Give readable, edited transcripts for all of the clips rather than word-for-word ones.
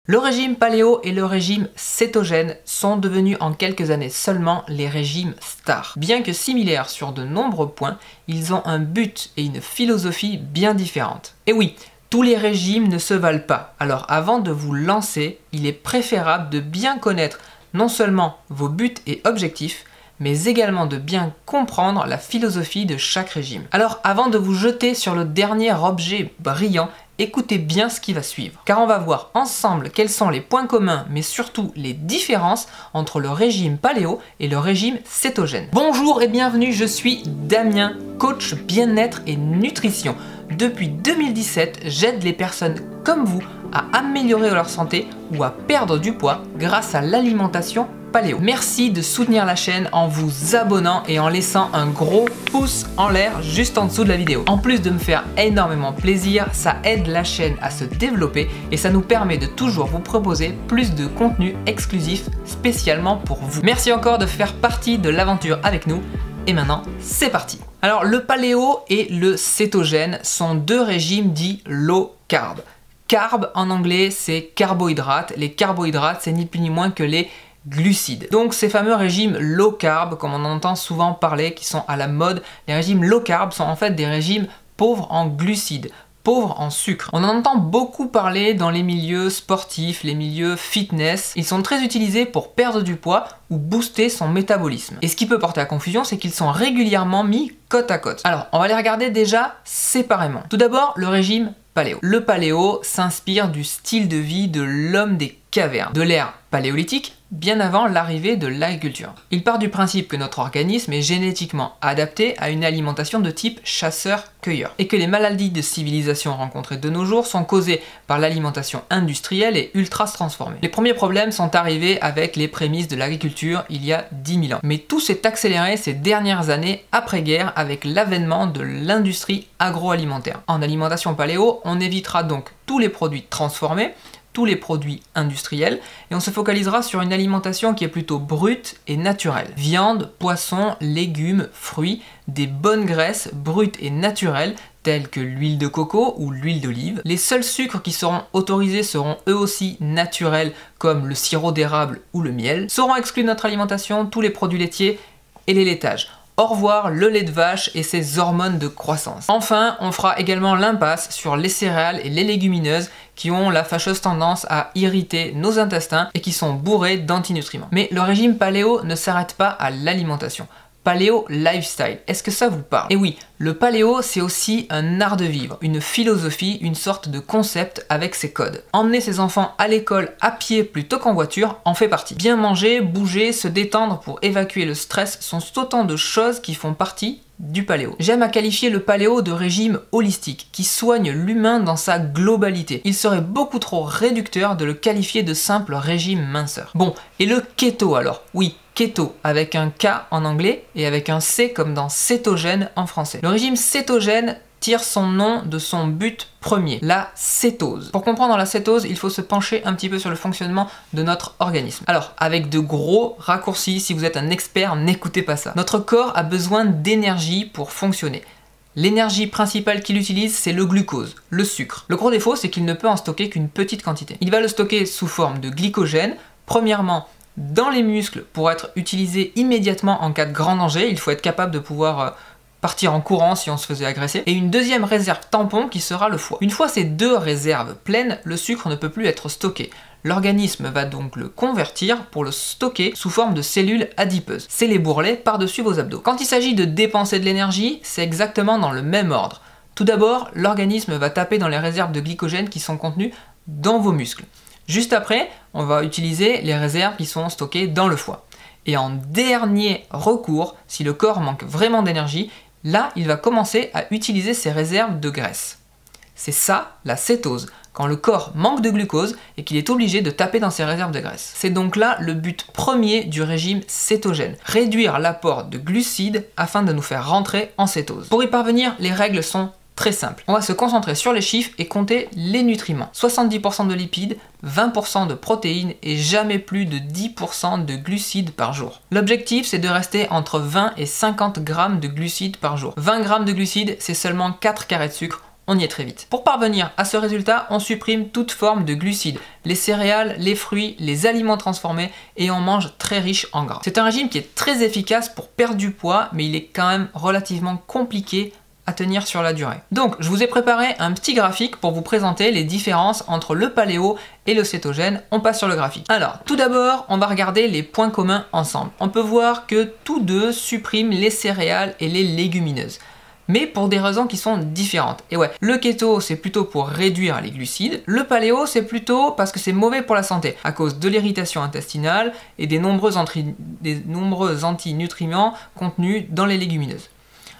Le régime paléo et le régime cétogène sont devenus en quelques années seulement les régimes stars. Bien que similaires sur de nombreux points, ils ont un but et une philosophie bien différentes. Et oui, tous les régimes ne se valent pas, alors avant de vous lancer, il est préférable de bien connaître non seulement vos buts et objectifs, mais également de bien comprendre la philosophie de chaque régime. Alors avant de vous jeter sur le dernier objet brillant, écoutez bien ce qui va suivre, car on va voir ensemble quels sont les points communs, mais surtout les différences entre le régime paléo et le régime cétogène. Bonjour et bienvenue, je suis Damien, coach bien-être et nutrition. Depuis 2017, j'aide les personnes comme vous à améliorer leur santé ou à perdre du poids grâce à l'alimentation paléo. Merci de soutenir la chaîne en vous abonnant et en laissant un gros pouce en l'air juste en dessous de la vidéo. En plus de me faire énormément plaisir, ça aide la chaîne à se développer et ça nous permet de toujours vous proposer plus de contenu exclusif spécialement pour vous. Merci encore de faire partie de l'aventure avec nous et maintenant c'est parti. Alors le paléo et le cétogène sont deux régimes dits low carb. Carb en anglais c'est carbohydrates. Les carbohydrates c'est ni plus ni moins que les glucides. Donc ces fameux régimes low carb, comme on entend souvent parler, qui sont à la mode, les régimes low carb sont en fait des régimes pauvres en glucides, pauvres en sucre. On en entend beaucoup parler dans les milieux sportifs, les milieux fitness. Ils sont très utilisés pour perdre du poids ou booster son métabolisme. Et ce qui peut porter à confusion, c'est qu'ils sont régulièrement mis côte à côte. Alors, on va les regarder déjà séparément. Tout d'abord, le régime paléo. Le paléo s'inspire du style de vie de l'homme des cavernes, de l'ère paléolithique, bien avant l'arrivée de l'agriculture. Il part du principe que notre organisme est génétiquement adapté à une alimentation de type chasseur-cueilleur et que les maladies de civilisation rencontrées de nos jours sont causées par l'alimentation industrielle et ultra transformée. Les premiers problèmes sont arrivés avec les prémices de l'agriculture il y a 10 000 ans. Mais tout s'est accéléré ces dernières années après-guerre avec l'avènement de l'industrie agroalimentaire. En alimentation paléo, on évitera donc tous les produits transformés, tous les produits industriels et on se focalisera sur une alimentation qui est plutôt brute et naturelle. Viande, poisson, légumes, fruits, des bonnes graisses brutes et naturelles telles que l'huile de coco ou l'huile d'olive. Les seuls sucres qui seront autorisés seront eux aussi naturels comme le sirop d'érable ou le miel. Seront exclus de notre alimentation tous les produits laitiers et les laitages. Au revoir le lait de vache et ses hormones de croissance. Enfin, on fera également l'impasse sur les céréales et les légumineuses qui ont la fâcheuse tendance à irriter nos intestins et qui sont bourrés d'antinutriments. Mais le régime paléo ne s'arrête pas à l'alimentation. Paléo lifestyle, est-ce que ça vous parle? Et oui, le paléo c'est aussi un art de vivre, une philosophie, une sorte de concept avec ses codes. Emmener ses enfants à l'école à pied plutôt qu'en voiture en fait partie. Bien manger, bouger, se détendre pour évacuer le stress sont autant de choses qui font partie du paléo. J'aime à qualifier le paléo de régime holistique, qui soigne l'humain dans sa globalité. Il serait beaucoup trop réducteur de le qualifier de simple régime minceur. Bon, et le keto alors? Oui, keto, avec un K en anglais et avec un C comme dans cétogène en français. Le régime cétogène tire son nom de son but premier, la cétose. Pour comprendre la cétose, il faut se pencher un petit peu sur le fonctionnement de notre organisme. Alors, avec de gros raccourcis, si vous êtes un expert, n'écoutez pas ça. Notre corps a besoin d'énergie pour fonctionner. L'énergie principale qu'il utilise, c'est le glucose, le sucre. Le gros défaut, c'est qu'il ne peut en stocker qu'une petite quantité. Il va le stocker sous forme de glycogène, premièrement dans les muscles pour être utilisé immédiatement en cas de grand danger. Il faut être capable de pouvoir partir en courant si on se faisait agresser, et une deuxième réserve tampon qui sera le foie. Une fois ces deux réserves pleines, le sucre ne peut plus être stocké. L'organisme va donc le convertir pour le stocker sous forme de cellules adipeuses. C'est les bourrelets par-dessus vos abdos. Quand il s'agit de dépenser de l'énergie, c'est exactement dans le même ordre. Tout d'abord, l'organisme va taper dans les réserves de glycogène qui sont contenues dans vos muscles. Juste après, on va utiliser les réserves qui sont stockées dans le foie. Et en dernier recours, si le corps manque vraiment d'énergie, là, il va commencer à utiliser ses réserves de graisse. C'est ça, la cétose, quand le corps manque de glucose et qu'il est obligé de taper dans ses réserves de graisse. C'est donc là le but premier du régime cétogène, réduire l'apport de glucides afin de nous faire rentrer en cétose. Pour y parvenir, les règles sont très simples. On va se concentrer sur les chiffres et compter les nutriments. 70% de lipides, 20% de protéines et jamais plus de 10% de glucides par jour. L'objectif, c'est de rester entre 20 et 50 grammes de glucides par jour. 20 grammes de glucides, c'est seulement 4 carrés de sucre. on y est très vite. Pour parvenir à ce résultat, on supprime toute forme de glucides, les céréales, les fruits, les aliments transformés et on mange très riche en gras. C'est un régime qui est très efficace pour perdre du poids, mais il est quand même relativement compliqué à tenir sur la durée. Donc je vous ai préparé un petit graphique pour vous présenter les différences entre le paléo et le cétogène. On passe sur le graphique. Alors tout d'abord on va regarder les points communs ensemble. On peut voir que tous deux suppriment les céréales et les légumineuses, mais pour des raisons qui sont différentes. Et ouais, le keto c'est plutôt pour réduire les glucides, le paléo c'est plutôt parce que c'est mauvais pour la santé, à cause de l'irritation intestinale et des nombreux antinutriments contenus dans les légumineuses.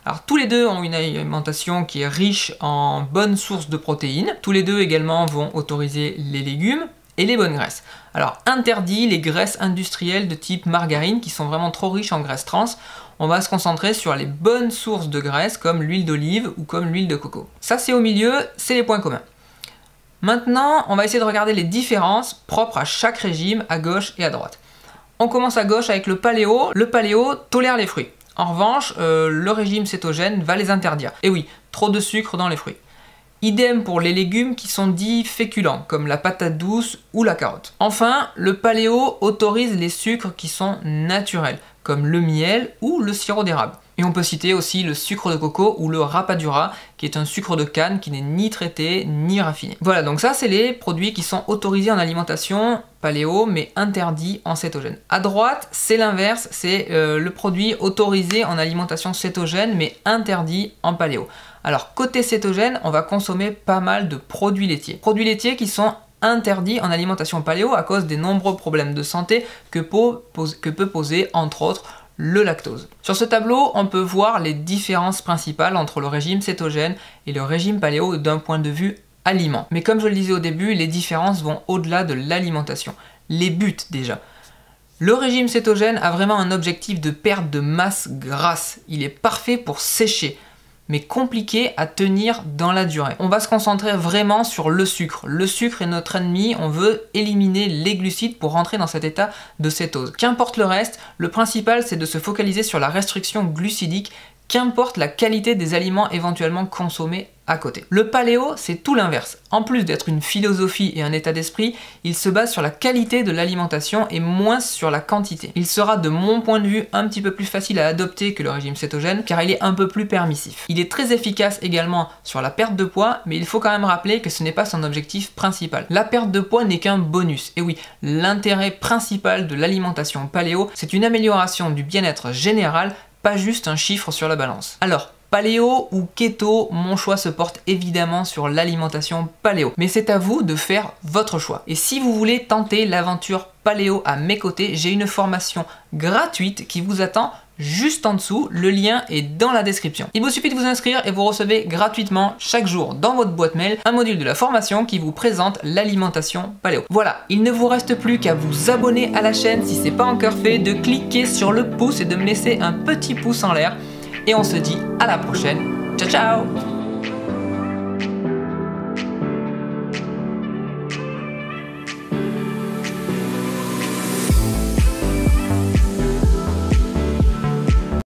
Alors tous les deux ont une alimentation qui est riche en bonnes sources de protéines. Tous les deux également vont autoriser les légumes et les bonnes graisses. Alors interdit les graisses industrielles de type margarine qui sont vraiment trop riches en graisses trans. On va se concentrer sur les bonnes sources de graisse comme l'huile d'olive ou comme l'huile de coco. Ça c'est au milieu, c'est les points communs. Maintenant, on va essayer de regarder les différences propres à chaque régime à gauche et à droite. On commence à gauche avec le paléo. Le paléo tolère les fruits. En revanche, le régime cétogène va les interdire. Et oui, trop de sucre dans les fruits. Idem pour les légumes qui sont dits féculents, comme la patate douce ou la carotte. Enfin, le paléo autorise les sucres qui sont naturels, comme le miel ou le sirop d'érable. Et on peut citer aussi le sucre de coco ou le rapadura, qui est un sucre de canne qui n'est ni traité ni raffiné. Voilà, donc ça c'est les produits qui sont autorisés en alimentation paléo, mais interdits en cétogène. À droite, c'est l'inverse, c'est le produit autorisé en alimentation cétogène, mais interdit en paléo. Alors côté cétogène, on va consommer pas mal de produits laitiers. Produits laitiers qui sont interdits en alimentation paléo à cause des nombreux problèmes de santé que peut poser entre autres le lactose. Sur ce tableau, on peut voir les différences principales entre le régime cétogène et le régime paléo d'un point de vue aliment. Mais comme je le disais au début, les différences vont au-delà de l'alimentation. Les buts déjà. Le régime cétogène a vraiment un objectif de perte de masse grasse. Il est parfait pour sécher, mais compliqué à tenir dans la durée. On va se concentrer vraiment sur le sucre. Le sucre est notre ennemi, on veut éliminer les glucides pour rentrer dans cet état de cétose. Qu'importe le reste, le principal c'est de se focaliser sur la restriction glucidique, qu'importe la qualité des aliments éventuellement consommés à côté. Le paléo, c'est tout l'inverse. En plus d'être une philosophie et un état d'esprit, il se base sur la qualité de l'alimentation et moins sur la quantité. Il sera de mon point de vue un petit peu plus facile à adopter que le régime cétogène car il est un peu plus permissif. Il est très efficace également sur la perte de poids, mais il faut quand même rappeler que ce n'est pas son objectif principal. La perte de poids n'est qu'un bonus. Et oui, l'intérêt principal de l'alimentation paléo, c'est une amélioration du bien-être général, pas juste un chiffre sur la balance. Alors, paléo ou keto, mon choix se porte évidemment sur l'alimentation paléo. Mais c'est à vous de faire votre choix. Et si vous voulez tenter l'aventure paléo à mes côtés, j'ai une formation gratuite qui vous attend juste en dessous. Le lien est dans la description. Il vous suffit de vous inscrire et vous recevez gratuitement chaque jour dans votre boîte mail un module de la formation qui vous présente l'alimentation paléo. Voilà, il ne vous reste plus qu'à vous abonner à la chaîne si ce n'est pas encore fait, de cliquer sur le pouce et de me laisser un petit pouce en l'air. Et on se dit à la prochaine. Ciao ciao!